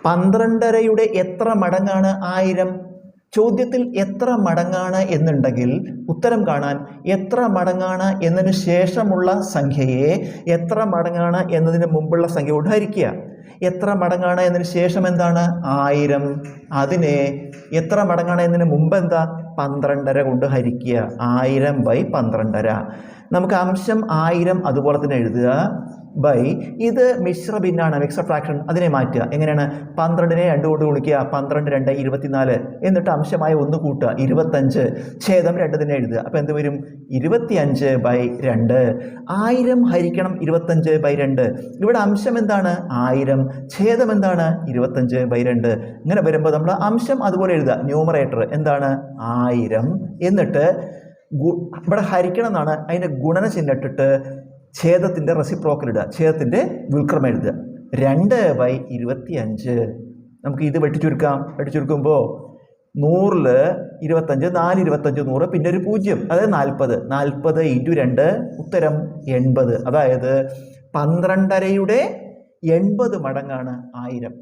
12.5-യുടെ എത്ര മടങ്ങാണ് 1000? ചോദ്യത്തിൽ എത്ര മടങ്ങാണ് എന്നുണ്ടെങ്കിൽ ഉത്തരം കാണാൻ എത്ര മടങ്ങാണ് എന്നതിന് ശേഷമുള്ള സംഖ്യയെ എത്ര മടങ്ങാണ് എന്നതിന് മുമ്പുള്ള സംഖ്യ കൊണ്ട് ഹരിക്കുക. എത്ര മടങ്ങാണ് എന്നതിന് ശേഷം എന്താണ്? 1000. അതിനെ എത്ര മടങ്ങാണ് എന്നതിന് മുമ്പ് എന്താ? 12.5 കൊണ്ട് ഹരിക്കുക. 1000/12.5. നമുക്ക് അംശം 1000 അതുപോലെ തന്നെ എഴുതുക. ബൈ ഇത് മിശ്ര ഭിന്നാണ്, മിക്സഡ് ഫ്രാക്ഷൻ. അതിനെ മാറ്റുക. എങ്ങനെയാണ്? 12നെ 2 കൊണ്ട് ഗുണിക്കുക. 12 2 24. എന്നിട്ട് അംശമായ 1 കൂട്ടുക. 25. ഛേദം 2 തന്നെ എഴുതുക. അപ്പോൾ എന്ത് വരും? 25/2. 1000 ഹരിക്കണം 25/2. ഇവിടെ അംശം എന്താണ്? 1000. ഛേദം എന്താണ്? 25/2. ഇങ്ങനെ വരുമ്പോൾ നമ്മൾ അംശം അതുപോലെ എഴുതുക. ന്യൂമറേറ്റർ എന്താണ്? 1000. എന്നിട്ട് ഇവിടെ ഹരിക്കണം എന്നാണ്, അതിൻ്റെ ഗുണന ചിഹ്നം ഇട്ടിട്ട് ഛേദത്തിൻ്റെ റെസിപ്രോക്കൽ ഇടുക. ഛേദത്തിൻ്റെ വ്യുൽക്രമം എഴുതുക. 2/25. നമുക്ക് ഇത് വെട്ടിച്ചുരുക്കാം. വെട്ടിച്ചുരുക്കുമ്പോൾ 100ൽ 25, 4 25 100, പിന്നെ ഒരു 0, അതായത് 40. 40 × 2 ഉത്തരം 80. അതായത് 12.5-യുടെ 80 മടങ്ങാണ് 1000.